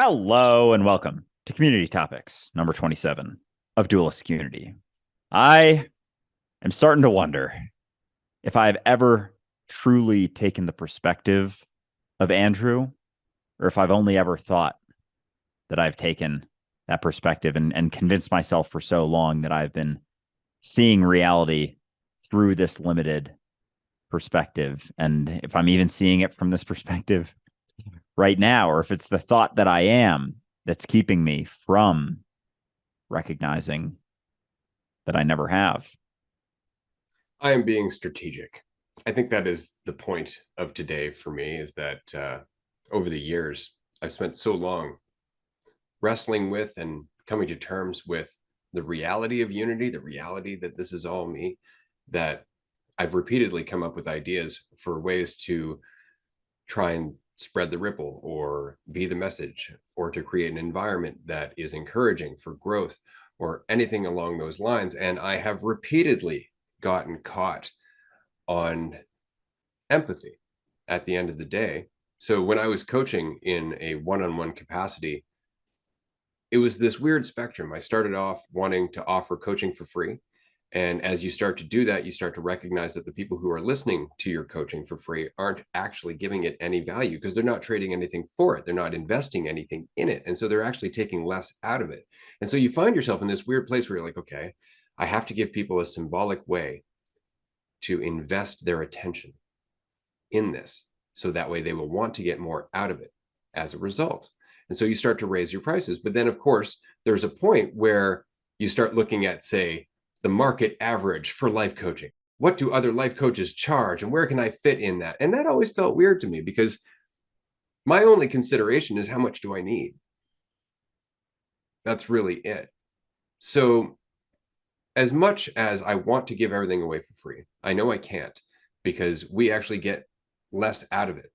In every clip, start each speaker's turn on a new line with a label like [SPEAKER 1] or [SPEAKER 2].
[SPEAKER 1] Hello and welcome to Community Topics number 27 of Dualistic Unity. I am starting to wonder if I've ever truly taken the perspective of Andrew, or if I've only ever thought that I've taken that perspective and convinced myself for so long that I've been seeing reality through this limited perspective. And if I'm even seeing it from this perspective right now, or if it's the thought that I am that's keeping me from recognizing that I never have.
[SPEAKER 2] I am being strategic. I think that is the point of today for me, is that over the years, I've spent so long wrestling with and coming to terms with the reality of unity, the reality that this is all me, that I've repeatedly come up with ideas for ways to try and spread the ripple or be the message, or to create an environment that is encouraging for growth or anything along those lines. And I have repeatedly gotten caught on empathy at the end of the day. So when I was coaching in a one-on-one capacity, it was this weird spectrum. I started off wanting to offer coaching for free. And as you start to do that, you start to recognize that the people who are listening to your coaching for free aren't actually giving it any value, because they're not trading anything for it. They're not investing anything in it. And so they're actually taking less out of it. And so you find yourself in this weird place where you're like, okay, I have to give people a symbolic way to invest their attention in this, so that way they will want to get more out of it as a result. And so you start to raise your prices. But then, of course, there's a point where you start looking at, say, the market average for life coaching. What do other life coaches charge, and where can I fit in that? And that always felt weird to me, because my only consideration is, how much do I need? That's really it. So as much as I want to give everything away for free, I know I can't, because we actually get less out of it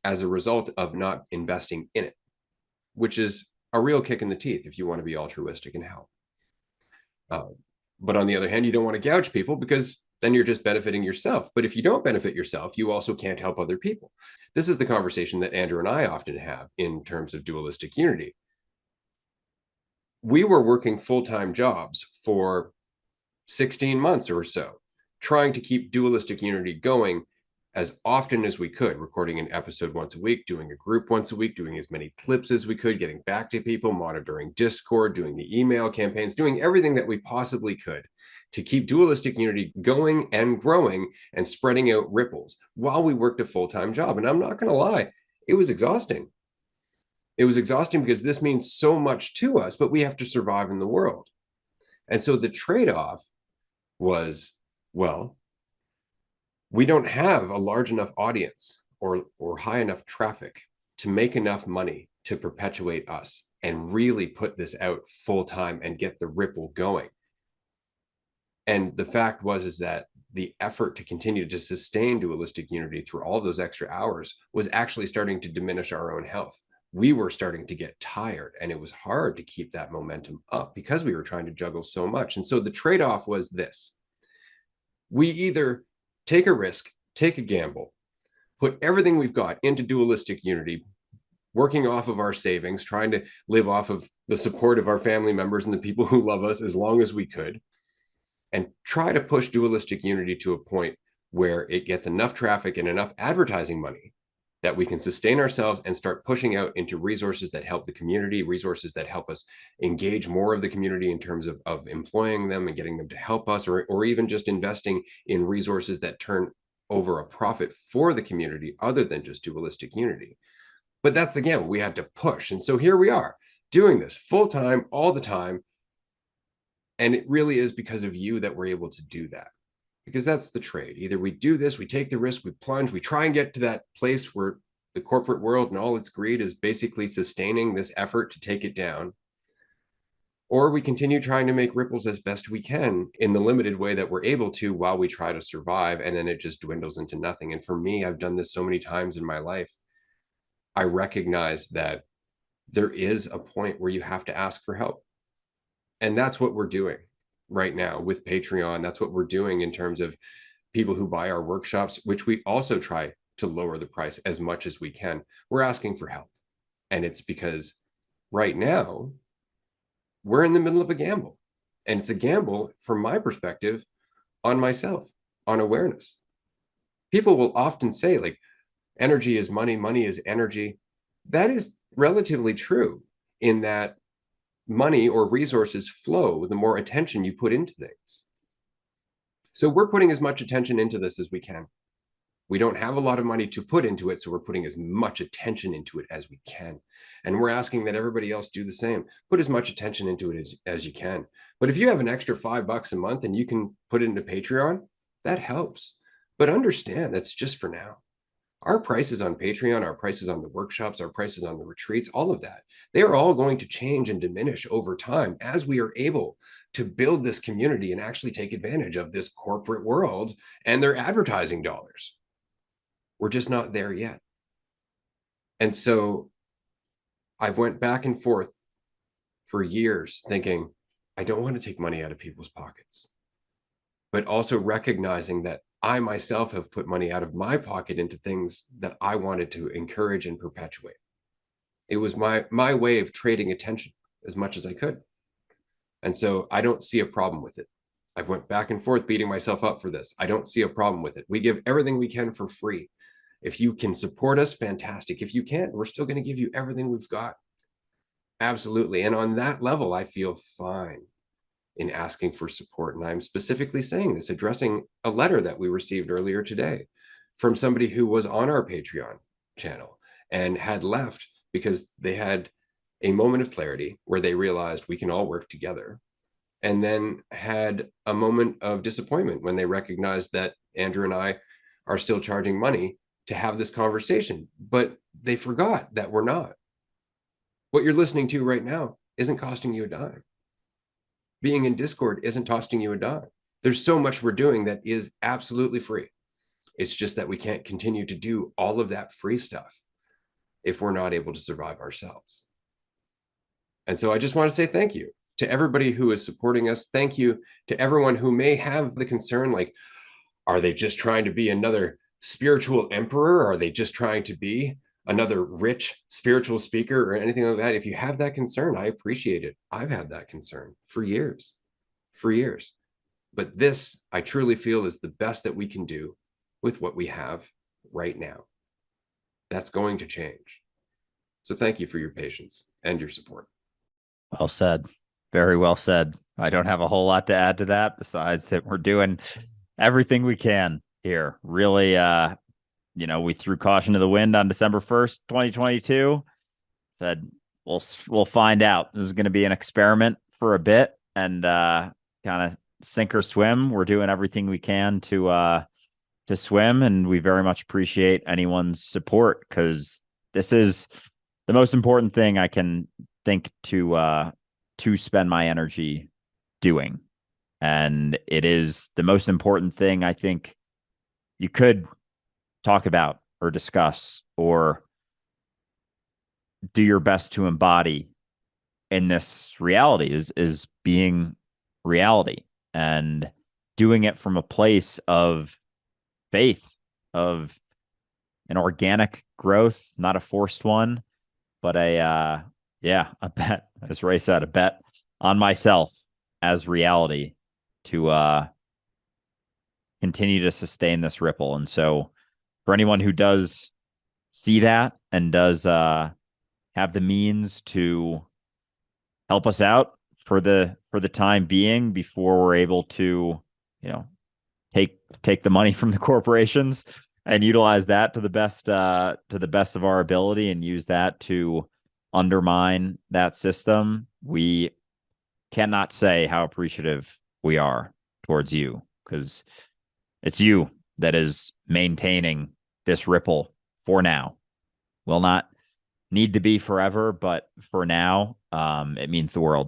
[SPEAKER 2] as a result of not investing in it, which is a real kick in the teeth if you want to be altruistic and help. But on the other hand, you don't want to gouge people, because then you're just benefiting yourself. But if you don't benefit yourself, you also can't help other people. This is the conversation that Andrew and I often have in terms of dualistic unity. We were working full-time jobs for 16 months or so, trying to keep dualistic unity going as often as we could, recording an episode once a week, doing a group once a week, doing as many clips as we could, getting back to people, monitoring Discord, doing the email campaigns, doing everything that we possibly could to keep dualistic unity going and growing and spreading out ripples while we worked a full-time job. And I'm not going to lie, it was exhausting. It was exhausting because this means so much to us, but we have to survive in the world. And so the trade-off was, well, we don't have a large enough audience or high enough traffic to make enough money to perpetuate us and really put this out full time and get the ripple going. And the fact is that the effort to continue to sustain dualistic unity through all those extra hours was actually starting to diminish our own health. We were starting to get tired, and it was hard to keep that momentum up because we were trying to juggle so much. And so the trade-off was this: we either take a risk, take a gamble, put everything we've got into dualistic unity, working off of our savings, trying to live off of the support of our family members and the people who love us as long as we could, and try to push dualistic unity to a point where it gets enough traffic and enough advertising money that we can sustain ourselves and start pushing out into resources that help the community, resources that help us engage more of the community in terms of employing them and getting them to help us, or even just investing in resources that turn over a profit for the community other than just dualistic unity. But that's, again, we had to push. And so here we are doing this full time, all the time. And it really is because of you that we're able to do that. Because that's the trade. Either we do this, we take the risk, we plunge, we try and get to that place where the corporate world and all its greed is basically sustaining this effort to take it down, or we continue trying to make ripples as best we can in the limited way that we're able to while we try to survive, and then it just dwindles into nothing. And for me, I've done this so many times in my life. I recognize that there is a point where you have to ask for help. And that's what we're doing right now with Patreon. That's what we're doing in terms of people who buy our workshops, which we also try to lower the price as much as we can. We're asking for help. And it's because right now we're in the middle of a gamble. And it's a gamble, from my perspective, on myself, on awareness. People will often say, like, energy is money, money is energy. That is relatively true, in that money or resources flow the more attention you put into things. So we're putting as much attention into this as we can. We don't have a lot of money to put into it, so we're putting as much attention into it as we can. And we're asking that everybody else do the same. Put as much attention into it as you can. But if you have an extra $5 a month and you can put it into Patreon, that helps. But understand that's just for now. Our prices on Patreon, our prices on the workshops, our prices on the retreats, all of that, they are all going to change and diminish over time as we are able to build this community and actually take advantage of this corporate world and their advertising dollars. We're just not there yet. And so I've went back and forth for years thinking, I don't want to take money out of people's pockets, but also recognizing that I myself have put money out of my pocket into things that I wanted to encourage and perpetuate. It was my way of trading attention as much as I could. And so I don't see a problem with it. I've went back and forth beating myself up for this. I don't see a problem with it. We give everything we can for free. If you can support us, fantastic. If you can't, we're still going to give you everything we've got. Absolutely. And on that level, I feel fine in asking for support. And I'm specifically saying this, addressing a letter that we received earlier today from somebody who was on our Patreon channel and had left because they had a moment of clarity where they realized we can all work together, and then had a moment of disappointment when they recognized that Andrew and I are still charging money to have this conversation, but they forgot that we're not. What you're listening to right now isn't costing you a dime. Being in Discord isn't costing you a dime. There's so much we're doing that is absolutely free. It's just that we can't continue to do all of that free stuff if we're not able to survive ourselves. And so I just want to say thank you to everybody who is supporting us. Thank you to everyone who may have the concern, like, are they just trying to be another spiritual emperor? Are they just trying to be another rich spiritual speaker or anything like that? If you have that concern, I appreciate it. I've had that concern for years. But this, I truly feel, is the best that we can do with what we have right now. That's going to change. So thank you for your patience and your support.
[SPEAKER 1] Well said. Very well said. I don't have a whole lot to add to that besides that we're doing everything we can here. Really, we threw caution to the wind on December 1st, 2022. Said we'll find out. This is going to be an experiment for a bit, and kind of sink or swim. We're doing everything we can to swim, and we very much appreciate anyone's support, because this is the most important thing I can think to spend my energy doing. And it is the most important thing I think you could talk about or discuss or do your best to embody in this reality, is being reality and doing it from a place of faith, of an organic growth, not a forced one, but a bet, as Ray said, a bet on myself as reality to continue to sustain this ripple. And so for anyone who does see that and does have the means to help us out for the time being, before we're able to, take the money from the corporations and utilize that to the best of our ability, and use that to undermine that system, we cannot say how appreciative we are towards you, because it's you that is maintaining this ripple for now. Will not need to be forever, but for now, it means the world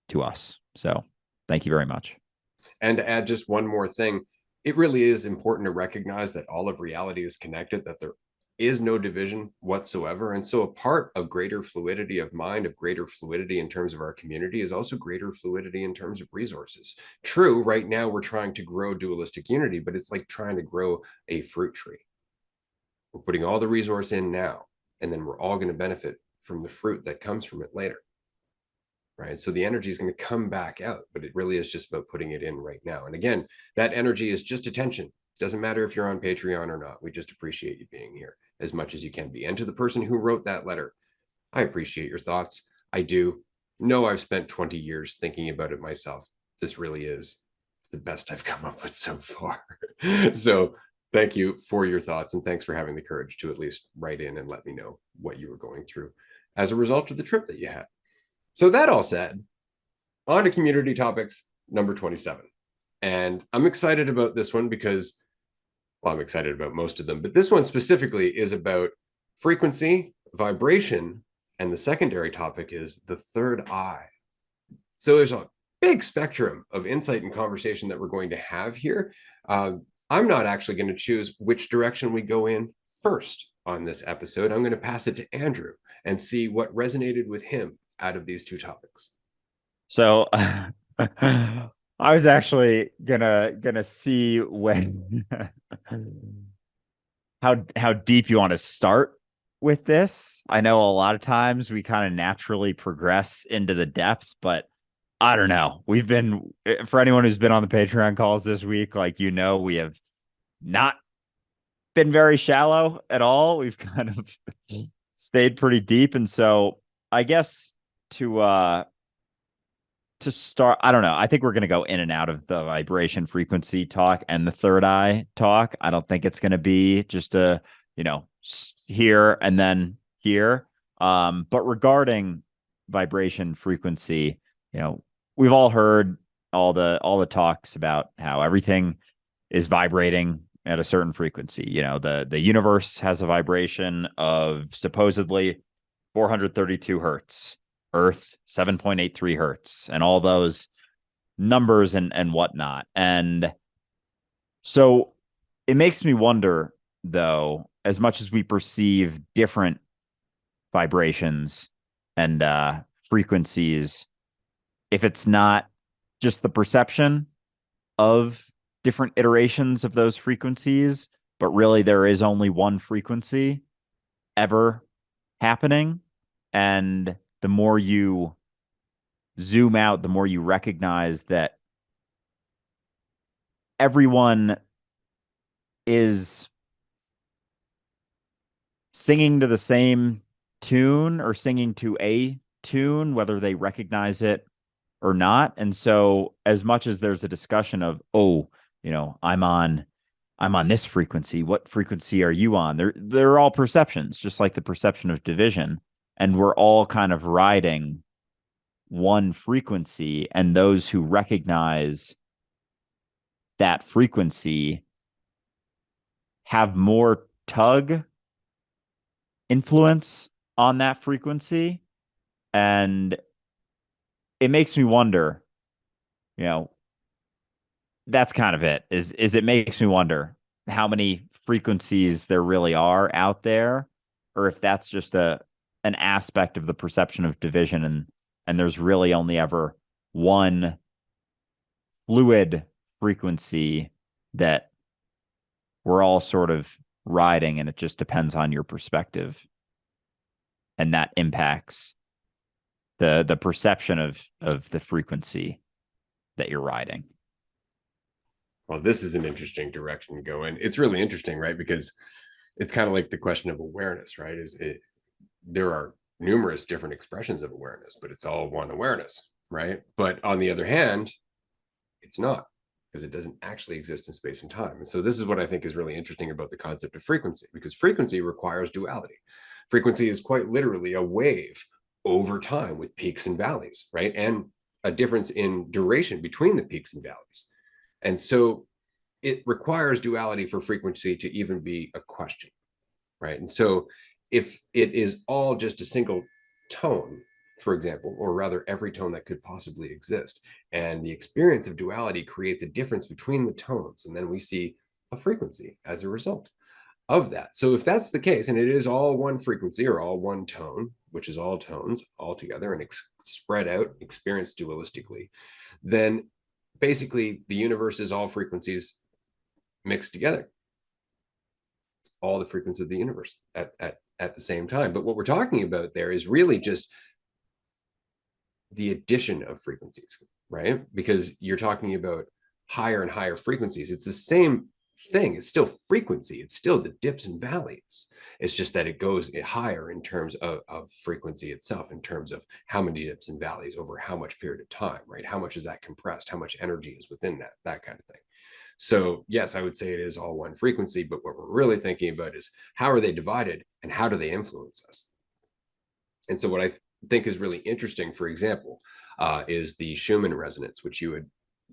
[SPEAKER 1] to us. So thank you very much.
[SPEAKER 2] And to add just one more thing, it really is important to recognize that all of reality is connected, that there is no division whatsoever. And so a part of greater fluidity of mind, of greater fluidity in terms of our community, is also greater fluidity in terms of resources. True, right now we're trying to grow dualistic unity, but it's like trying to grow a fruit tree. We're putting all the resource in now, and then we're all going to benefit from the fruit that comes from it later. Right. So the energy is going to come back out, but it really is just about putting it in right now. And again, that energy is just attention. It doesn't matter if you're on Patreon or not. We just appreciate you being here as much as you can be. And to the person who wrote that letter, I appreciate your thoughts. I do. No, I've spent 20 years thinking about it myself. This really is the best I've come up with so far. So thank you for your thoughts, and thanks for having the courage to at least write in and let me know what you were going through as a result of the trip that you had. So that all said, on to community topics number 27. And I'm excited about this one because, well, I'm excited about most of them, but this one specifically is about frequency, vibration, and the secondary topic is the third eye. So there's a big spectrum of insight and conversation that we're going to have here. I'm not actually going to choose which direction we go in first on this episode. I'm going to pass it to Andrew and see what resonated with him out of these two topics.
[SPEAKER 1] So I was actually gonna see when how deep you want to start with this. I know a lot of times we kind of naturally progress into the depth, but I don't know. We've been, for anyone who's been on the Patreon calls this week, like, we have not been very shallow at all. We've kind of stayed pretty deep. And so I guess to start, I don't know. I think we're going to go in and out of the vibration frequency talk and the third eye talk. I don't think it's going to be just here and then here. But regarding vibration frequency, we've all heard all the talks about how everything is vibrating at a certain frequency. The universe has a vibration of supposedly 432 hertz. Earth 7.83 hertz, and all those numbers and whatnot. And so it makes me wonder, though, as much as we perceive different vibrations and frequencies, if it's not just the perception of different iterations of those frequencies, but really there is only one frequency ever happening. And the more you zoom out, the more you recognize that everyone is singing to the same tune or singing to a tune, whether they recognize it or not. And so as much as there's a discussion of, I'm on this frequency, what frequency are you on? They're all perceptions, just like the perception of division. And we're all kind of riding one frequency, and those who recognize that frequency have more tug influence on that frequency. And it makes me wonder, that's kind of it, is it makes me wonder how many frequencies there really are out there, or if that's just an aspect of the perception of division, and there's really only ever one fluid frequency that we're all sort of riding, and it just depends on your perspective, and that impacts the perception of the frequency that you're riding.
[SPEAKER 2] Well, this is an interesting direction to go in. It's really interesting, right? Because it's kind of like the question of awareness, right? There are numerous different expressions of awareness, but it's all one awareness, right? But on the other hand, it's not, because it doesn't actually exist in space and time. And so this is what I think is really interesting about the concept of frequency, because frequency requires duality. Frequency is quite literally a wave over time with peaks and valleys, right? And a difference in duration between the peaks and valleys. And so it requires duality for frequency to even be a question, right? And so if it is all just a single tone, for example, or rather every tone that could possibly exist, and the experience of duality creates a difference between the tones, and then we see a frequency as a result of that. So if that's the case, and it is all one frequency or all one tone, which is all tones all together and spread out, experienced dualistically, then basically the universe is all frequencies mixed together. All the frequencies of the universe at at the same time. But what we're talking about there is really just the addition of frequencies, right? Because you're talking about higher and higher frequencies. It's the same thing. It's still frequency. It's still the dips and valleys. It's just that it goes higher in terms of frequency itself, in terms of how many dips and valleys over how much period of time, right? How much is that compressed? How much energy is within that kind of thing. So yes, I would say it is all one frequency, but what we're really thinking about is how are they divided and how do they influence us? And so what I think is really interesting, for example, is the Schumann resonance, which you had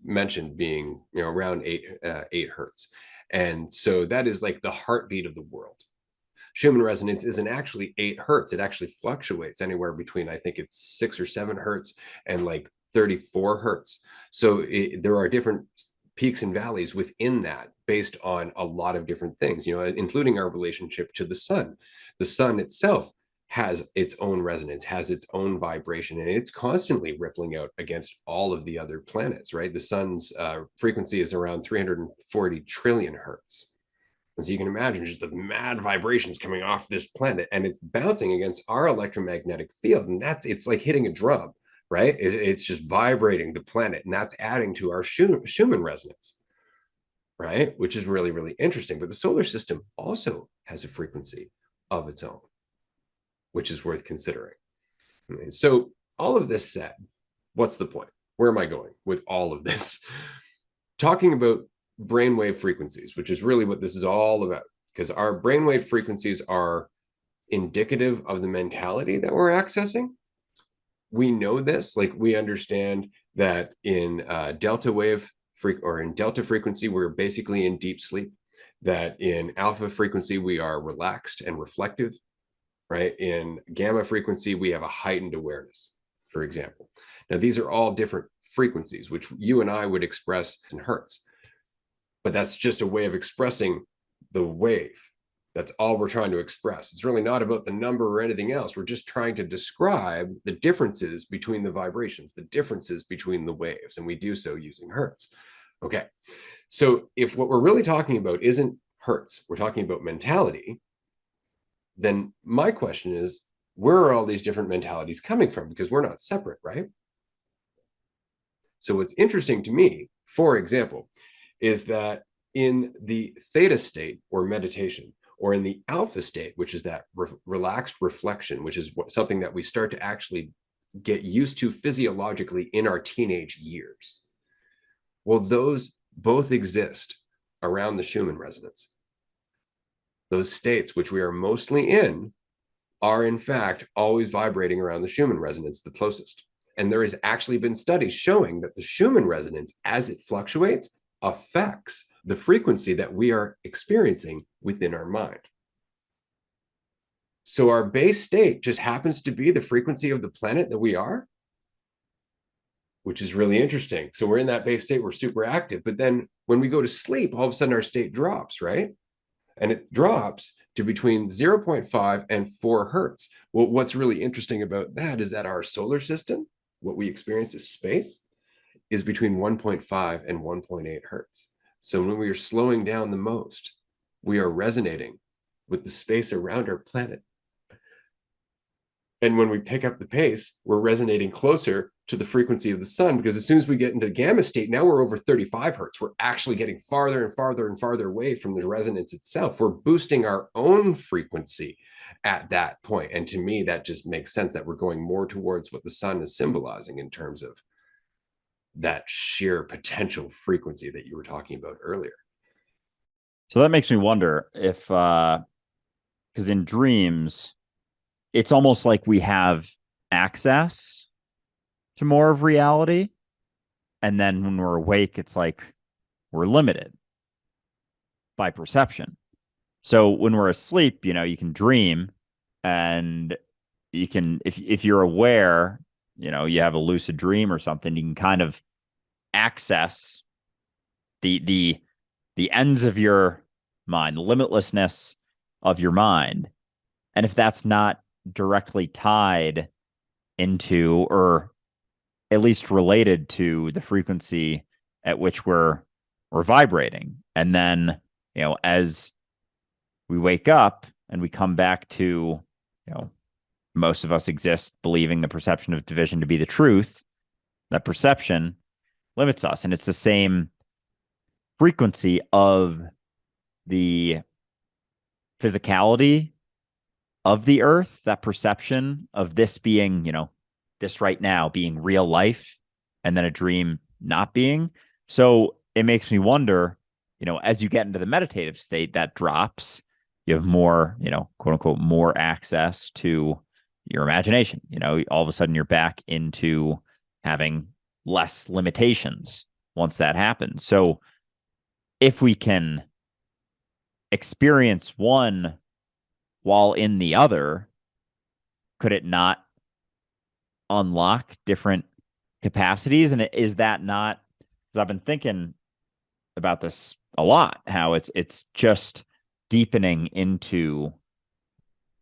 [SPEAKER 2] mentioned being, around 8 hertz. And so that is like the heartbeat of the world. Schumann resonance isn't actually 8 hertz. It actually fluctuates anywhere between, I think it's 6 or 7 hertz and like 34 hertz. So there are different peaks and valleys within that based on a lot of different things, including our relationship to the sun. The sun itself has its own resonance, has its own vibration, and it's constantly rippling out against all of the other planets, right? The sun's frequency is around 340 trillion hertz. And so you can imagine just the mad vibrations coming off this planet, and it's bouncing against our electromagnetic field. And it's like hitting a drum, right? It's just vibrating the planet, and that's adding to our Schumann resonance, right? Which is really, really interesting. But the solar system also has a frequency of its own, which is worth considering. So all of this said, what's the point? Where am I going with all of this? Talking about brainwave frequencies, which is really what this is all about, because our brainwave frequencies are indicative of the mentality that we're accessing. We know this, like we understand that in delta wave or in delta frequency, we're basically in deep sleep, that in alpha frequency, we are relaxed and reflective, right? In gamma frequency, we have a heightened awareness, for example. Now, these are all different frequencies, which you and I would express in hertz. But that's just a way of expressing the wave. That's all we're trying to express. It's really not about the number or anything else. We're just trying to describe the differences between the vibrations, the differences between the waves, and we do so using hertz. Okay, so if what we're really talking about isn't hertz, we're talking about mentality, then my question is, where are all these different mentalities coming from? Because we're not separate, right? So what's interesting to me, for example, is that in the theta state or meditation, or in the alpha state, which is that relaxed reflection, which is something that we start to actually get used to physiologically in our teenage years. Well, those both exist around the Schumann resonance. Those states, which we are mostly in, are in fact always vibrating around the Schumann resonance the closest. And there has actually been studies showing that the Schumann resonance, as it fluctuates, affects the frequency that we are experiencing within our mind. So our base state just happens to be the frequency of the planet that we are, which is really interesting. So we're in that base state, we're super active, but then when we go to sleep, all of a sudden our state drops, right? And it drops to between 0.5 and 4 hertz. Well, what's really interesting about that is that our solar system, what we experience as space, is between 1.5 and 1.8 hertz. So when we are slowing down the most, we are resonating with the space around our planet. And when we pick up the pace, we're resonating closer to the frequency of the sun, because as soon as we get into the gamma state, now we're over 35 hertz. We're actually getting farther and farther and farther away from the resonance itself. We're boosting our own frequency at that point. And to me, that just makes sense that we're going more towards what the sun is symbolizing in terms of that sheer potential frequency that you were talking about earlier.
[SPEAKER 1] So that makes me wonder if, because in dreams, it's almost like we have access to more of reality. And then when we're awake, it's like we're limited by perception. So when we're asleep, you can dream, and you can, if you're aware, you have a lucid dream or something, you can kind of access the ends of your mind, the limitlessness of your mind. And if that's not directly tied into, or at least related to, the frequency at which we're vibrating, and then as we wake up, and we come back to, most of us exist believing the perception of division to be the truth, that perception limits us. And it's the same frequency of the physicality of the earth, that perception of this being, this right now being real life, and then a dream not being. So it makes me wonder, as you get into the meditative state, that drops. You have more, quote unquote, more access to your imagination. All of a sudden you're back into having less limitations once that happens. So if we can experience one while in the other, could it not unlock different capacities? And is that not, because I've been thinking about this a lot, how it's just deepening into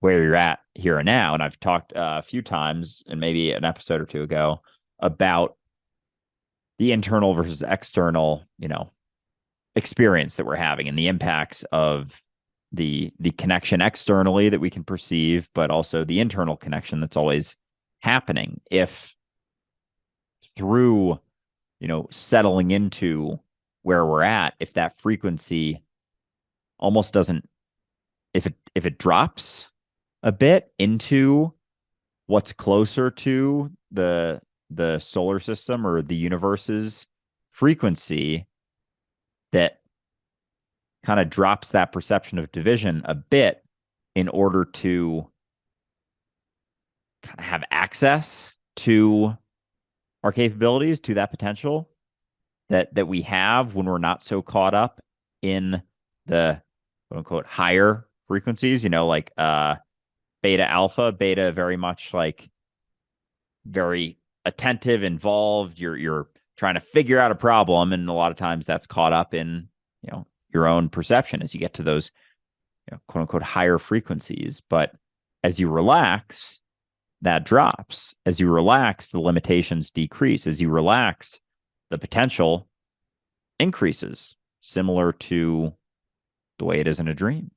[SPEAKER 1] where you're at here and now. And I've talked a few times, and maybe an episode or two ago, about the internal versus external, experience that we're having, and the impacts of the connection externally that we can perceive, but also the internal connection that's always happening. If through, settling into where we're at, if that frequency almost doesn't, if it drops a bit into what's closer to the solar system or the universe's frequency, that kind of drops that perception of division a bit in order to kind of have access to our capabilities, to that potential that we have when we're not so caught up in the quote unquote higher frequencies, like beta alpha, beta very much like very attentive, involved. You're trying to figure out a problem, and a lot of times that's caught up in, your own perception as you get to those, quote unquote higher frequencies. But as you relax, that drops. As you relax, the limitations decrease. As you relax, the potential increases, similar to the way it is in a dream.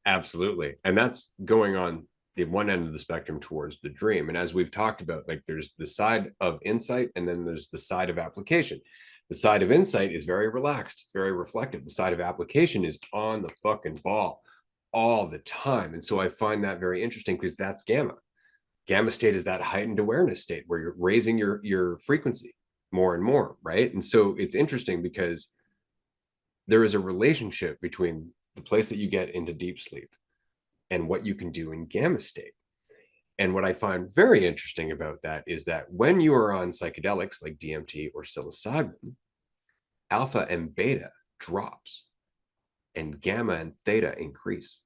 [SPEAKER 2] Absolutely. And that's going on the one end of the spectrum towards the dream. And as we've talked about, like, there's the side of insight, and then there's the side of application. The side of insight is very relaxed, it's very reflective. The side of application is on the fucking ball all the time. And so I find that very interesting, because that's gamma. Gamma state is that heightened awareness state where you're raising your frequency more and more, right? And so it's interesting because there is a relationship between the place that you get into deep sleep and what you can do in gamma state. And what I find very interesting about that is that when you are on psychedelics like DMT or psilocybin, alpha and beta drops and gamma and theta increase,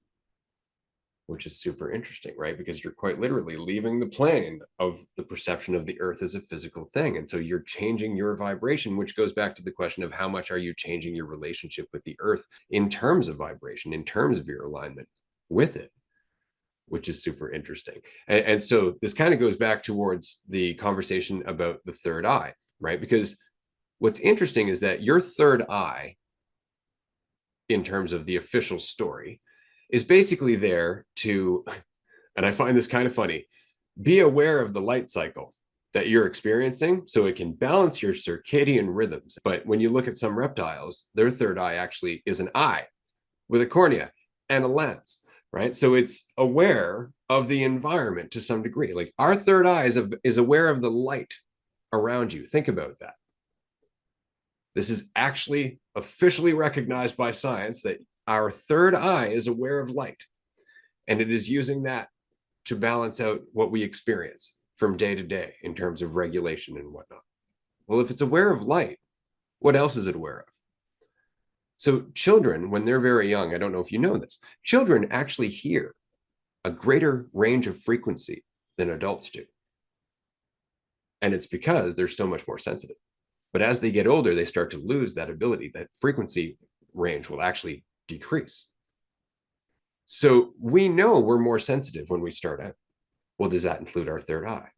[SPEAKER 2] which is super interesting, right? Because you're quite literally leaving the plane of the perception of the earth as a physical thing. And so you're changing your vibration, which goes back to the question of how much are you changing your relationship with the earth in terms of vibration, in terms of your alignment with it, which is super interesting. And so this kind of goes back towards the conversation about the third eye, right? Because what's interesting is that your third eye, in terms of the official story, is basically there to, and I find this kind of funny, be aware of the light cycle that you're experiencing so it can balance your circadian rhythms. But when you look at some reptiles, their third eye actually is an eye with a cornea and a lens, right? So it's aware of the environment to some degree. Like, our third eye is aware of the light around you. Think about that. This is actually officially recognized by science, that our third eye is aware of light, and it is using that to balance out what we experience from day to day in terms of regulation and whatnot. Well, if it's aware of light, what else is it aware of? So children, when they're very young, I don't know if you know this, children actually hear a greater range of frequency than adults do. And it's because they're so much more sensitive. But as they get older, they start to lose that ability. That frequency range will actually decrease. So we know we're more sensitive when we start out. Well, does that include our third eye?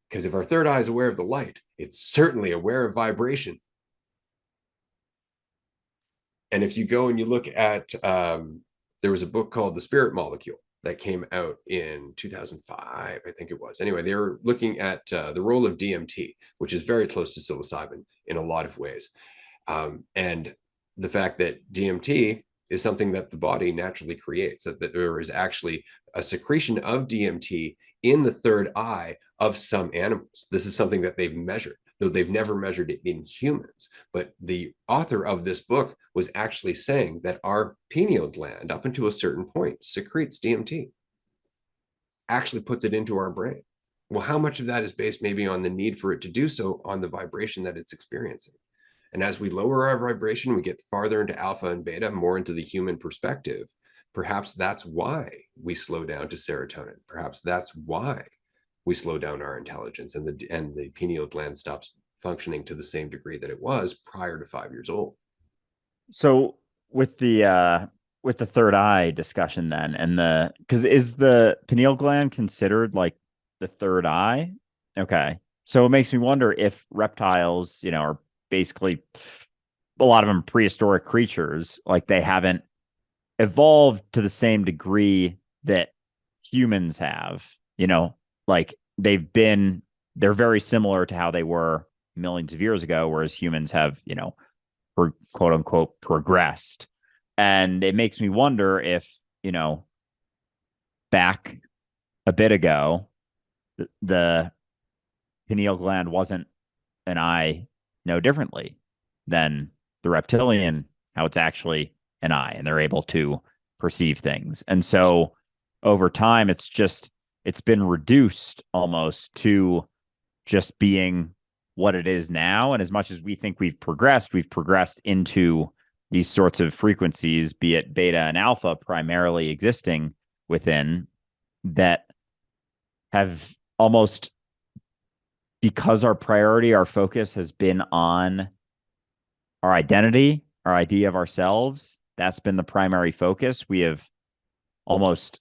[SPEAKER 2] Because if our third eye is aware of the light, it's certainly aware of vibration. And if you go and you look at There was a book called The Spirit Molecule that came out in 2005, I think it was. Anyway, they were looking at the role of DMT, which is very close to psilocybin in a lot of ways. And the fact that DMT is something that the body naturally creates, that there is actually a secretion of DMT in the third eye of some animals. This is something that they've measured, though they've never measured it in humans. But the author of this book was actually saying that our pineal gland, up until a certain point, secretes DMT, actually puts it into our brain. Well, how much of that is based maybe on the need for it to do so, on the vibration that it's experiencing? And as we lower our vibration, we get farther into alpha and beta, more into the human perspective. Perhaps that's why we slow down to serotonin. Perhaps that's why we slow down our intelligence, and the pineal gland stops functioning to the same degree that it was prior to 5 years old.
[SPEAKER 1] So with the third eye discussion then, and because is the pineal gland considered like the third eye? Okay. So it makes me wonder if reptiles, are basically a lot of them prehistoric creatures, like they haven't evolved to the same degree that humans have, like they're very similar to how they were millions of years ago, whereas humans have, quote unquote progressed. And it makes me wonder if, back a bit ago, the pineal gland wasn't an eye no differently than the reptilian, how it's actually an eye and they're able to perceive things. And so over time, it's been reduced almost to just being what it is now. And as much as we think we've progressed into these sorts of frequencies, be it beta and alpha, primarily existing within, that have almost, because our priority, our focus has been on our identity, our idea of ourselves. That's been the primary focus. We have almost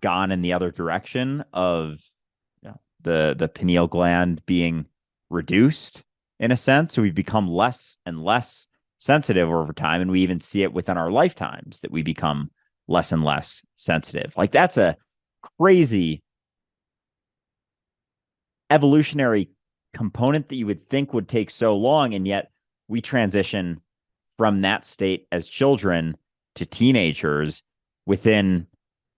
[SPEAKER 1] gone in the other direction of the pineal gland being reduced in a sense. So we've become less and less sensitive over time. And we even see it within our lifetimes that we become less and less sensitive. Like that's a crazy evolutionary component that you would think would take so long. And yet we transition from that state as children to teenagers within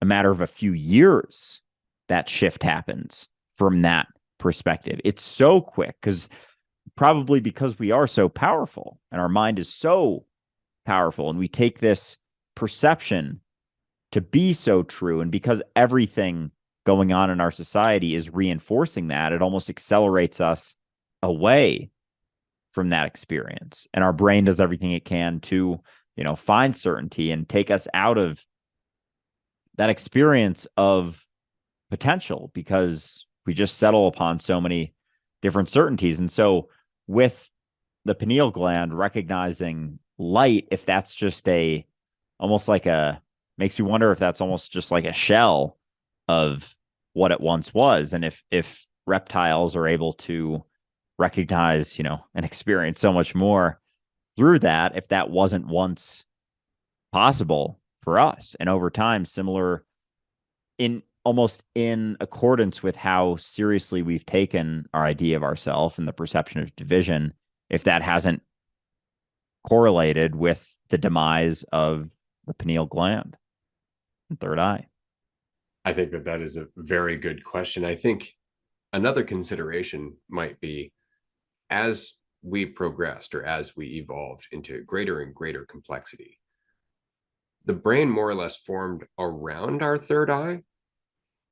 [SPEAKER 1] a matter of a few years. That shift happens from that perspective. It's so quick probably because we are so powerful and our mind is so powerful, and we take this perception to be so true. And because everything going on in our society is reinforcing that, it almost accelerates us away from that experience. And our brain does everything it can to, find certainty and take us out of that experience of potential, because we just settle upon so many different certainties. And so with the pineal gland recognizing light, if that's just makes you wonder if that's almost just like a shell of what it once was. And if reptiles are able to recognize, and experience so much more through that, if that wasn't once possible for us, and over time, similar almost in accordance with how seriously we've taken our idea of ourselves and the perception of division, if that hasn't correlated with the demise of the pineal gland and third eye.
[SPEAKER 2] I think that is a very good question. I think another consideration might be, as we progressed or as we evolved into greater and greater complexity, the brain more or less formed around our third eye.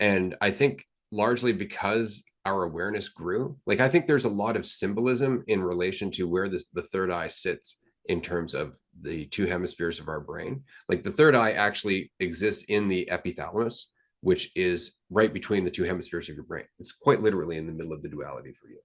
[SPEAKER 2] And I think largely because our awareness grew, like I think there's a lot of symbolism in relation to where the third eye sits in terms of the two hemispheres of our brain. Like the third eye actually exists in the epithalamus, which is right between the two hemispheres of your brain. It's quite literally in the middle of the duality for you.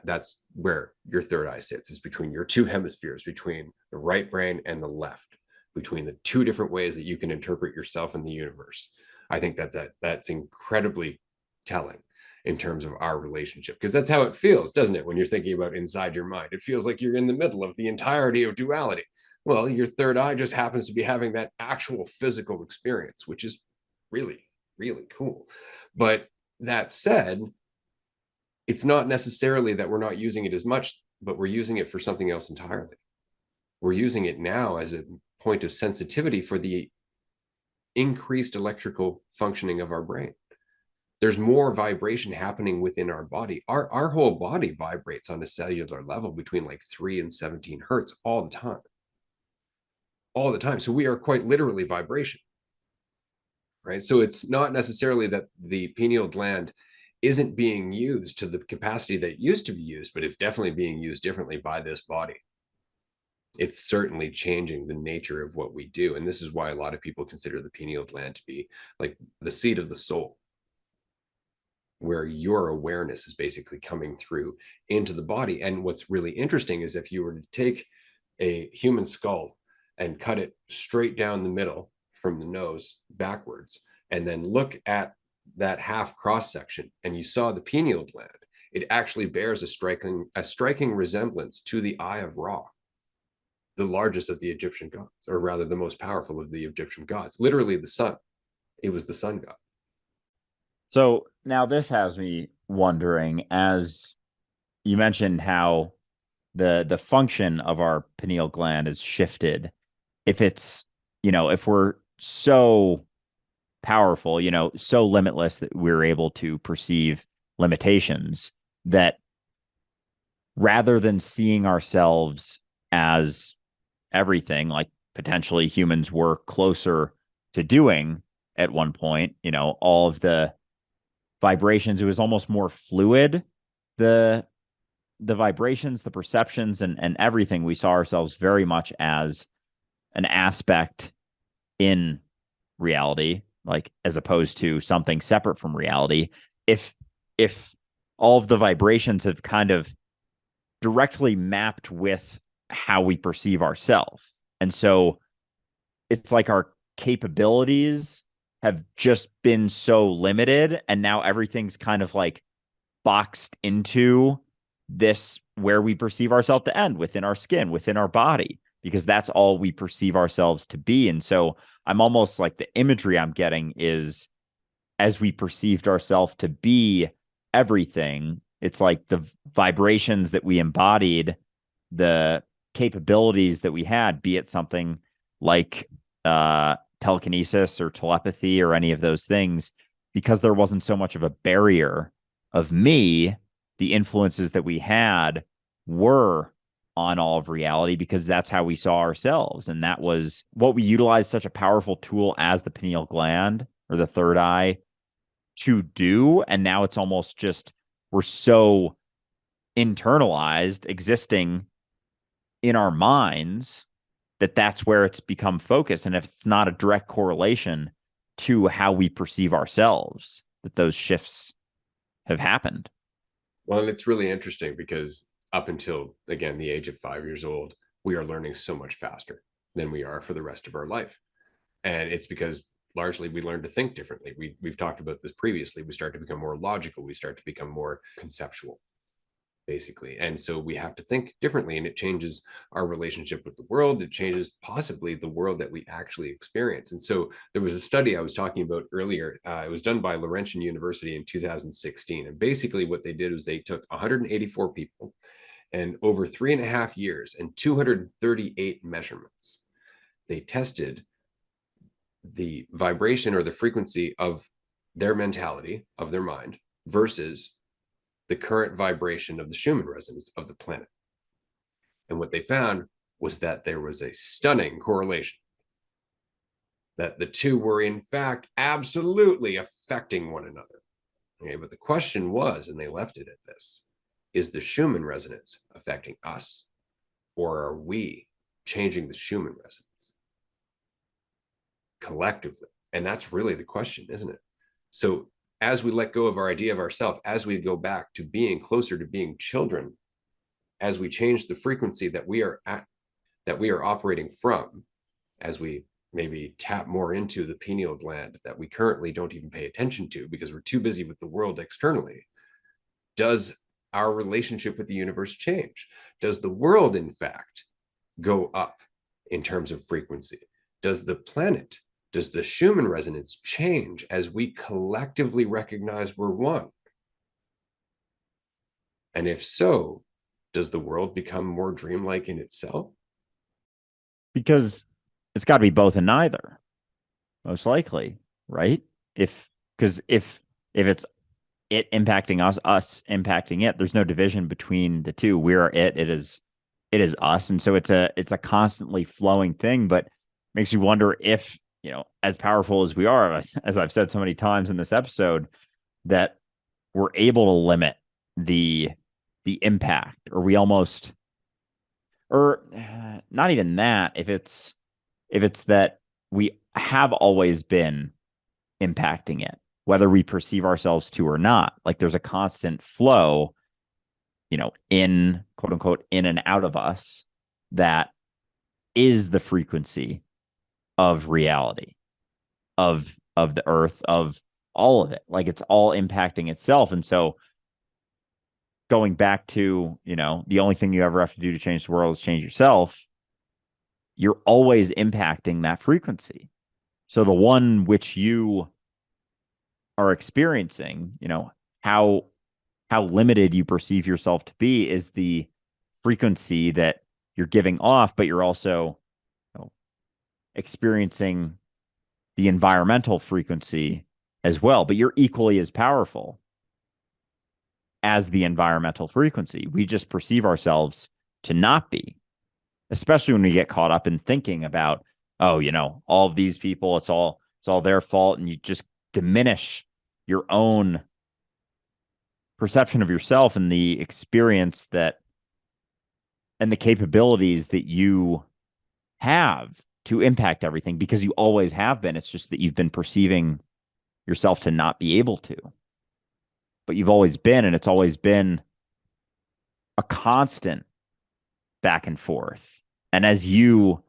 [SPEAKER 2] That's where your third eye sits, is between your two hemispheres, between the right brain and the left, between the two different ways that you can interpret yourself in the universe. I think that's incredibly telling in terms of our relationship, because that's how it feels, doesn't it? When you're thinking about inside your mind, it feels like you're in the middle of the entirety of duality. Well, your third eye just happens to be having that actual physical experience, which is really, really cool. But that said, it's not necessarily that we're not using it as much, but we're using it for something else entirely. We're using it now as a point of sensitivity for the increased electrical functioning of our brain. There's more vibration happening within our body. Our whole body vibrates on a cellular level between like 3 and 17 hertz all the time. All the time. So we are quite literally vibration, right? So it's not necessarily that the pineal gland isn't being used to the capacity that it used to be used, but it's definitely being used differently by this body. It's certainly changing the nature of what we do. And this is why a lot of people consider the pineal gland to be like the seat of the soul, where your awareness is basically coming through into the body. And what's really interesting is if you were to take a human skull and cut it straight down the middle from the nose backwards, and then look at that half cross section, and you saw the pineal gland, it actually bears a striking resemblance to the Eye of Ra, the largest of the Egyptian gods, or rather the most powerful of the Egyptian gods, literally the sun. It was the sun god.
[SPEAKER 1] So now this has me wondering, as you mentioned how the function of our pineal gland is shifted. If it's, if we're so powerful, so limitless that we're able to perceive limitations, that rather than seeing ourselves as everything, like potentially humans were closer to doing at one point, all of the vibrations, it was almost more fluid. The vibrations, the perceptions, and everything, we saw ourselves very much as an aspect in reality, like as opposed to something separate from reality. If all of the vibrations have kind of directly mapped with how we perceive ourselves. And so it's like our capabilities have just been so limited, and now everything's kind of like boxed into this where we perceive ourselves to end within our skin, within our body, because that's all we perceive ourselves to be. And so I'm almost like the imagery I'm getting is as we perceived ourselves to be everything, it's like the vibrations that we embodied, the capabilities that we had, be it something like telekinesis or telepathy or any of those things, because there wasn't so much of a barrier of me, the influences that we had were on all of reality because that's how we saw ourselves. And that was what we utilized such a powerful tool as the pineal gland or the third eye to do. And now it's almost just we're so internalized, existing in our minds, that that's where it's become focused. And if it's not a direct correlation to how we perceive ourselves, that those shifts have happened.
[SPEAKER 2] Well, and it's really interesting because up until, again, the age of 5 years old, we are learning so much faster than we are for the rest of our life. And it's because largely we learn to think differently. We've talked about this previously. We start to become more logical. We start to become more conceptual, basically. And so we have to think differently, and it changes our relationship with the world. It changes possibly the world that we actually experience. And so there was a study I was talking about earlier. It was done by Laurentian University in 2016. And basically what they did was they took 184 people and over 3.5 years and 238 measurements, they tested the vibration or the frequency of their mentality, of their mind, versus the current vibration of the Schumann resonance of the planet. And what they found was that there was a stunning correlation, that the two were in fact absolutely affecting one another. Okay, but the question was, and they left it at this, is the Schumann resonance affecting us, or are we changing the Schumann resonance collectively? And that's really the question, isn't it? So as we let go of our idea of ourselves, as we go back to being closer to being children, as we change the frequency that we are at, that we are operating from, as we maybe tap more into the pineal gland that we currently don't even pay attention to because we're too busy with the world externally, does our relationship with the universe change? Does the world, in fact, go up in terms of frequency? Does the planet, does the Schumann resonance change as we collectively recognize we're one? And if so, does the world become more dreamlike in itself?
[SPEAKER 1] Because it's got to be both and neither, most likely, right? If it's it impacting us impacting it, there's no division between the two. We are it is us, and so it's a constantly flowing thing. But makes you wonder if, as powerful as we are, as I've said so many times in this episode, that we're able to limit the impact, or we almost, or not even that, if it's that we have always been impacting it, whether we perceive ourselves to or not. Like there's a constant flow, in quote unquote, in and out of us, that is the frequency of reality, of the earth, of all of it. Like it's all impacting itself. And so going back to, the only thing you ever have to do to change the world is change yourself. You're always impacting that frequency. So the one which you are experiencing, how limited you perceive yourself to be is the frequency that you're giving off, but you're also, experiencing the environmental frequency as well. But you're equally as powerful as the environmental frequency. We just perceive ourselves to not be, especially when we get caught up in thinking about, oh, all of these people, it's all their fault, and you just diminish your own perception of yourself and the experience and the capabilities that you have to impact everything, because you always have been. It's just that you've been perceiving yourself to not be able to, but you've always been, and it's always been a constant back and forth. And as you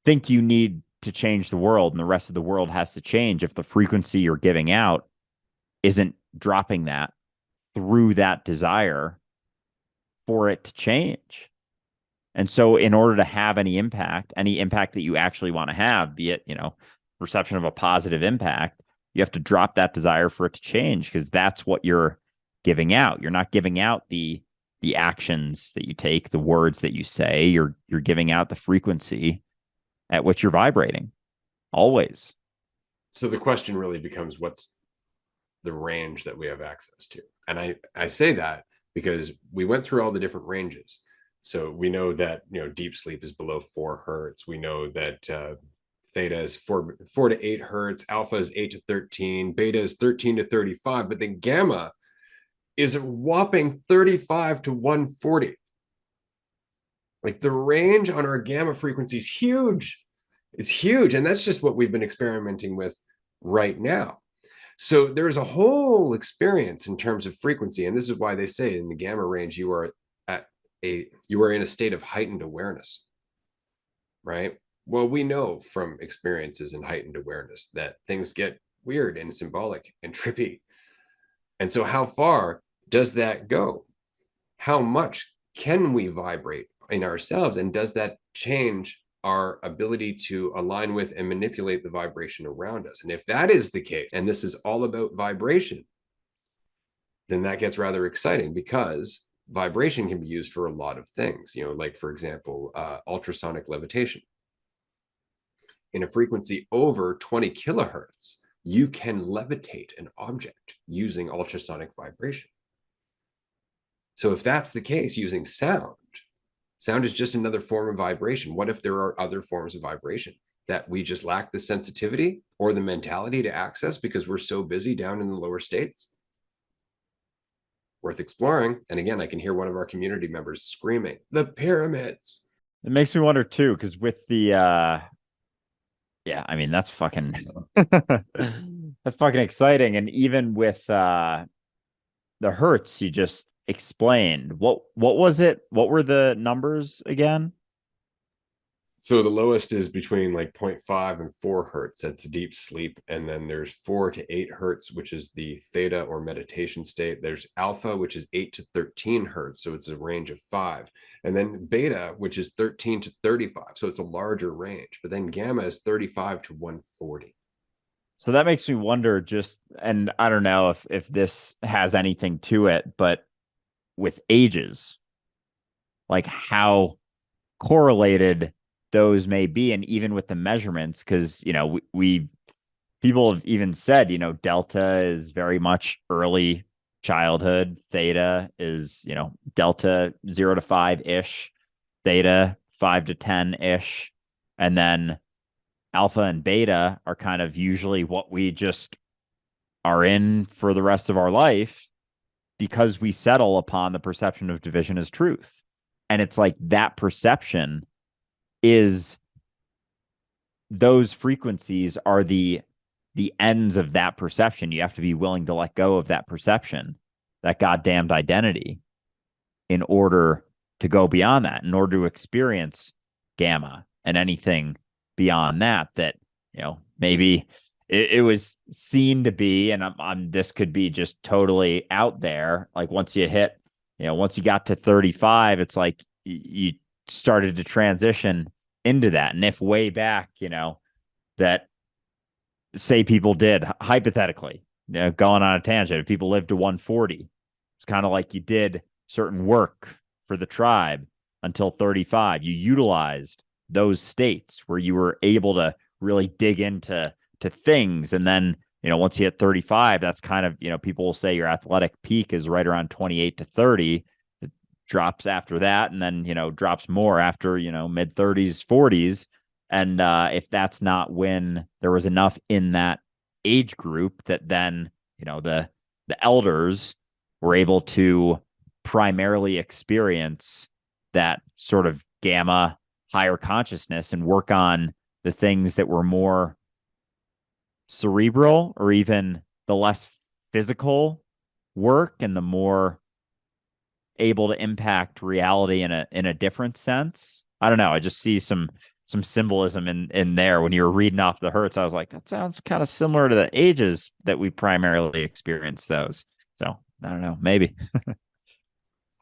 [SPEAKER 1] think you need to change the world and the rest of the world has to change, if the frequency you're giving out isn't dropping that through that desire for it to change. And so in order to have any impact that you actually want to have, be it, perception of a positive impact, you have to drop that desire for it to change, because that's what you're giving out. You're not giving out the actions that you take, the words that you say. You're giving out the frequency at which you're vibrating always.
[SPEAKER 2] So the question really becomes, what's the range that we have access to? And I say that because we went through all the different ranges. So we know that, deep sleep is below 4 hertz. We know that theta is 4 to 8 hertz, alpha is 8 to 13, beta is 13 to 35, but then gamma is a whopping 35 to 140. Like the range on our gamma frequency is huge. It's huge. And that's just what we've been experimenting with right now. So there's a whole experience in terms of frequency. And this is why they say in the gamma range, you are in a state of heightened awareness, right? Well, we know from experiences in heightened awareness that things get weird and symbolic and trippy. And so how far does that go? How much can we vibrate in ourselves? And does that change our ability to align with and manipulate the vibration around us? And if that is the case, and this is all about vibration, then that gets rather exciting, because vibration can be used for a lot of things, like, for example, ultrasonic levitation. In a frequency over 20 kilohertz, you can levitate an object using ultrasonic vibration. So if that's the case, using sound is just another form of vibration. What if there are other forms of vibration that we just lack the sensitivity or the mentality to access because we're so busy down in the lower states? Worth exploring. And again, I can hear one of our community members screaming, the pyramids.
[SPEAKER 1] It makes me wonder too, because with the yeah, I mean, that's fucking that's fucking exciting. And even with the hertz you just explained, what was it? What were the numbers again?
[SPEAKER 2] So the lowest is between like 0.5 and 4 hertz. That's deep sleep. And then there's 4 to 8 hertz, which is the theta or meditation state. There's alpha, which is 8 to 13 hertz. So it's a range of 5. And then beta, which is 13 to 35. So it's a larger range. But then gamma is 35 to 140.
[SPEAKER 1] So that makes me wonder just, and I don't know if this has anything to it, but with ages, like how correlated those may be, and even with the measurements, because we people have even said, delta is very much early childhood, theta is delta 0 to 5 ish, theta 5 to 10 ish, and then alpha and beta are kind of usually what we just are in for the rest of our life because we settle upon the perception of division as truth. And it's like that perception is, those frequencies are the ends of that perception. You have to be willing to let go of that perception, that goddamned identity, in order to go beyond that, in order to experience gamma and anything beyond that, maybe it was seen to be, and this could be just totally out there. Like once you hit, once you got to 35, it's like you started to transition into that. And if way back, that say people did hypothetically, going on a tangent, if people lived to 140, it's kind of like you did certain work for the tribe until 35. You utilized those states where you were able to really dig into things. And then, once you hit 35, that's kind of, people will say your athletic peak is right around 28 to 30. It drops after that, and then, drops more after, mid 30s, 40s. And if that's not when there was enough in that age group that then, the elders were able to primarily experience that sort of gamma higher consciousness and work on the things that were more cerebral, or even the less physical work, and the more able to impact reality in a different sense. I don't know. I just see some symbolism in there. When you were reading off the hertz, I was like, that sounds kind of similar to the ages that we primarily experience those. So I don't know, maybe.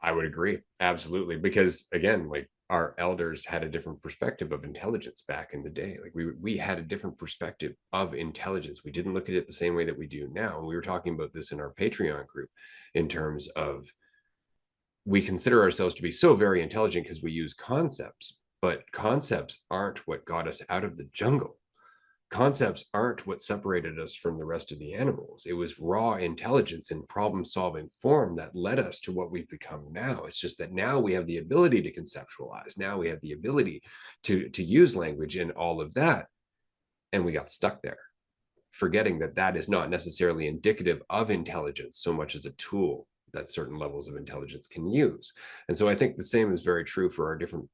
[SPEAKER 2] I would agree. Absolutely. Because again, like our elders had a different perspective of intelligence back in the day. Like we had a different perspective of intelligence. We didn't look at it the same way that we do now. And we were talking about this in our Patreon group in terms of, we consider ourselves to be so very intelligent because we use concepts, but concepts aren't what got us out of the jungle. Concepts aren't what separated us from the rest of the animals. It was raw intelligence in problem solving form that led us to what we've become now. It's just that now we have the ability to conceptualize. Now we have the ability to use language and all of that. And we got stuck there, forgetting that that is not necessarily indicative of intelligence so much as a tool that certain levels of intelligence can use. And so I think the same is very true for our different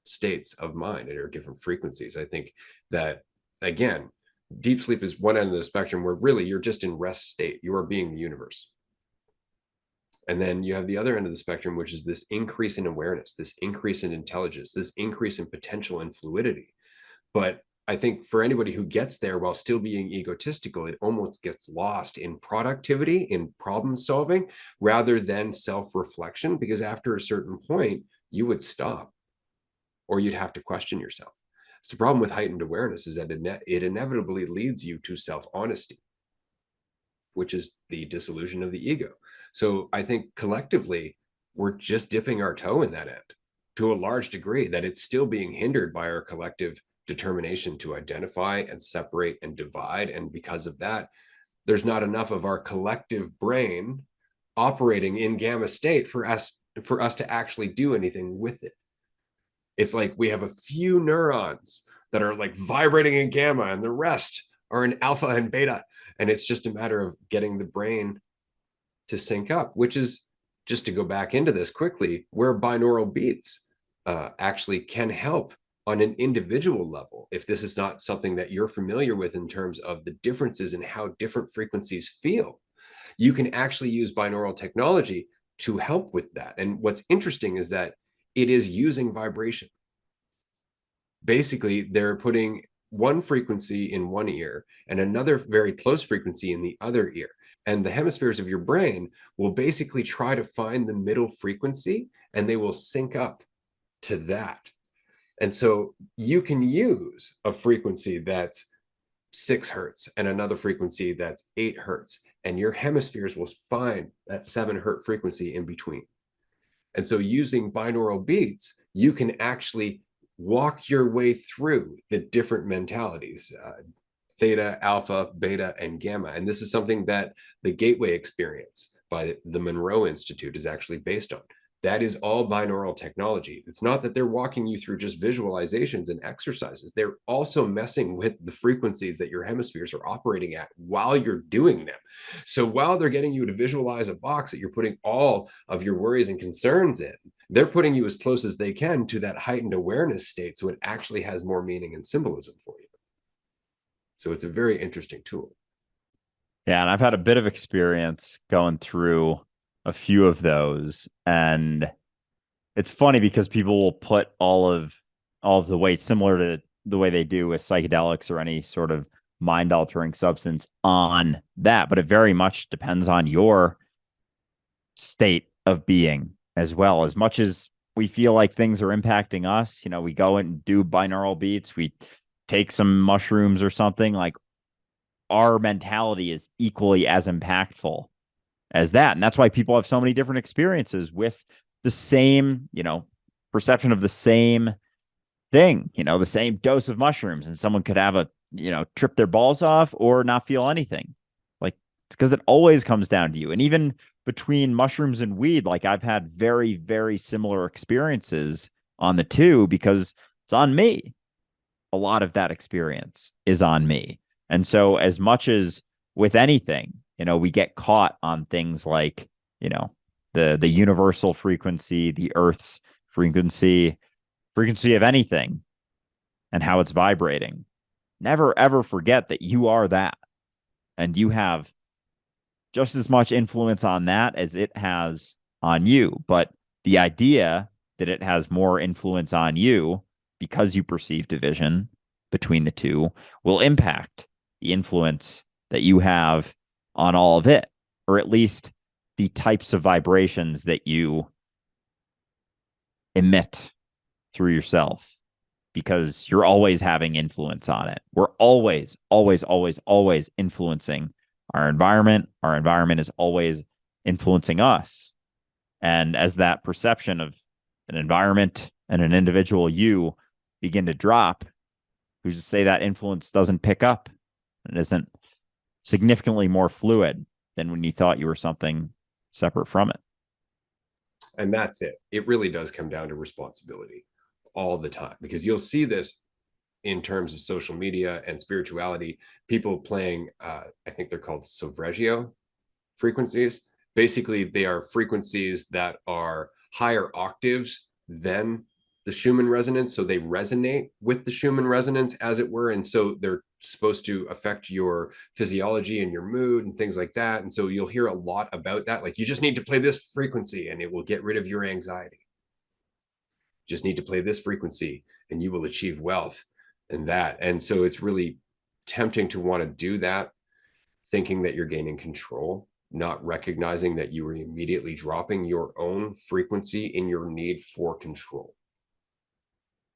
[SPEAKER 2] states of mind and our different frequencies. I think that, again, deep sleep is one end of the spectrum where really you're just in rest state. You are being the universe. And then you have the other end of the spectrum, which is this increase in awareness, this increase in intelligence, this increase in potential and fluidity. But I think for anybody who gets there while still being egotistical, it almost gets lost in productivity, in problem solving, rather than self-reflection, because after a certain point, you would stop or you'd have to question yourself. So the problem with heightened awareness is that it inevitably leads you to self-honesty, which is the dissolution of the ego. So I think collectively, we're just dipping our toe in that end to a large degree, that it's still being hindered by our collective determination to identify and separate and divide. And because of that, there's not enough of our collective brain operating in gamma state for us to actually do anything with it. It's like we have a few neurons that are like vibrating in gamma and the rest are in alpha and beta. And it's just a matter of getting the brain to sync up, which is, just to go back into this quickly, where binaural beats actually can help on an individual level. If this is not something that you're familiar with in terms of the differences in how different frequencies feel, you can actually use binaural technology to help with that. And what's interesting is that it is using vibration. basically they're putting one frequency in one ear and another very close frequency in the other ear. And the hemispheres of your brain will basically try to find the middle frequency, and they will sync up to that. And so you can use a frequency that's 6 hertz and another frequency that's 8 hertz, and your hemispheres will find that 7 hertz frequency in between. And so using binaural beats, you can actually walk your way through the different mentalities, theta, alpha, beta, and gamma. And this is something that the Gateway Experience by the Monroe Institute is actually based on. That is all binaural technology. It's not that they're walking you through just visualizations and exercises. They're also messing with the frequencies that your hemispheres are operating at while you're doing them. So while they're getting you to visualize a box that you're putting all of your worries and concerns in, they're putting you as close as they can to that heightened awareness state, so it actually has more meaning and symbolism for you. So it's a very interesting tool.
[SPEAKER 1] Yeah, and I've had a bit of experience going through a few of those, and it's funny because people will put all of the weight, similar to the way they do with psychedelics or any sort of mind altering substance, on that, but it very much depends on your state of being as well. As much as we feel like things are impacting us, we go and do binaural beats, we take some mushrooms or something, like our mentality is equally as impactful as that. And that's why people have so many different experiences with the same, perception of the same thing, the same dose of mushrooms. And someone could have trip their balls off or not feel anything. Like, it's because it always comes down to you. And even between mushrooms and weed, like, I've had very, very similar experiences on the two, because it's on me. A lot of that experience is on me. And so, as much as with anything, we get caught on things like, the universal frequency, the Earth's frequency of anything, and how it's vibrating. Never ever forget that you are that, and you have just as much influence on that as it has on you. But the idea that it has more influence on you because you perceive division between the two will impact the influence that you have on all of it, or at least the types of vibrations that you emit through yourself, because you're always having influence on it. We're always, always, always, always influencing our environment. Our environment is always influencing us. And as that perception of an environment and an individual you begin to drop, who's to say that influence doesn't pick up and isn't significantly more fluid than when you thought you were something separate from it?
[SPEAKER 2] And that's it. It really does come down to responsibility all the time, because you'll see this in terms of social media and spirituality, people playing, I think they're called Solfeggio frequencies. Basically, they are frequencies that are higher octaves than the Schumann resonance. So they resonate with the Schumann resonance, as it were. And so they're supposed to affect your physiology and your mood and things like that. And so you'll hear a lot about that. Like, you just need to play this frequency and it will get rid of your anxiety. Just need to play this frequency and you will achieve wealth and that. And so it's really tempting to want to do that, thinking that you're gaining control, not recognizing that you are immediately dropping your own frequency in your need for control.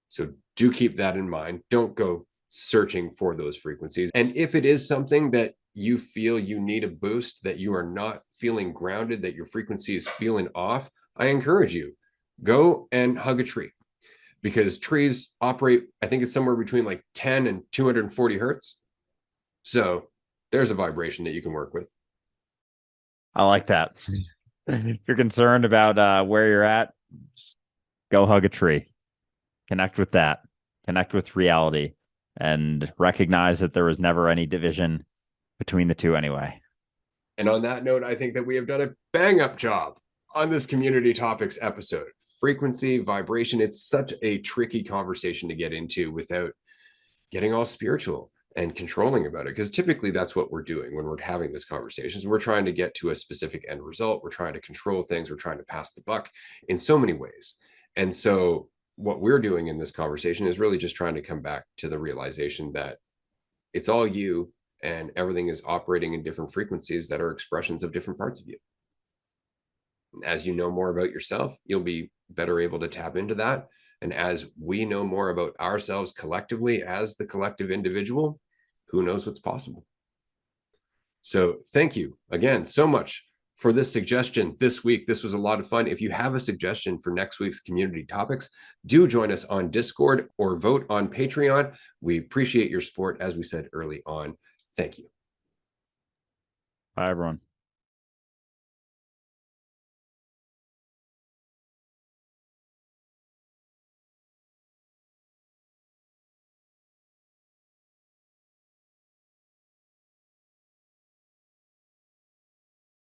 [SPEAKER 2] So do keep that in mind. Don't go searching for those frequencies. And if it is something that you feel you need a boost, that you are not feeling grounded, that your frequency is feeling off, I encourage you, go and hug a tree, because trees operate, I think it's somewhere between like 10 and 240 hertz. So there's a vibration that you can work with.
[SPEAKER 1] I like that. If you're concerned about where you're at, just go hug a tree. Connect with that. Connect with reality, and recognize that there was never any division between the two anyway.
[SPEAKER 2] And on that note, I think that we have done a bang up job on this community topics episode. Frequency, vibration, it's such a tricky conversation to get into without getting all spiritual and controlling about it, because typically that's what we're doing when we're having this conversation. We're trying to get to a specific end result. We're trying to control things. We're trying to pass the buck in so many ways. And so what we're doing in this conversation is really just trying to come back to the realization that it's all you, and everything is operating in different frequencies that are expressions of different parts of you. As you know more about yourself, you'll be better able to tap into that. And as we know more about ourselves collectively as the collective individual, who knows what's possible. So thank you again so much for this suggestion this week. This was a lot of fun. If you have a suggestion for next week's community topics, do join us on Discord or vote on Patreon. We appreciate your support, as we said early on. Thank you.
[SPEAKER 1] Bye, everyone.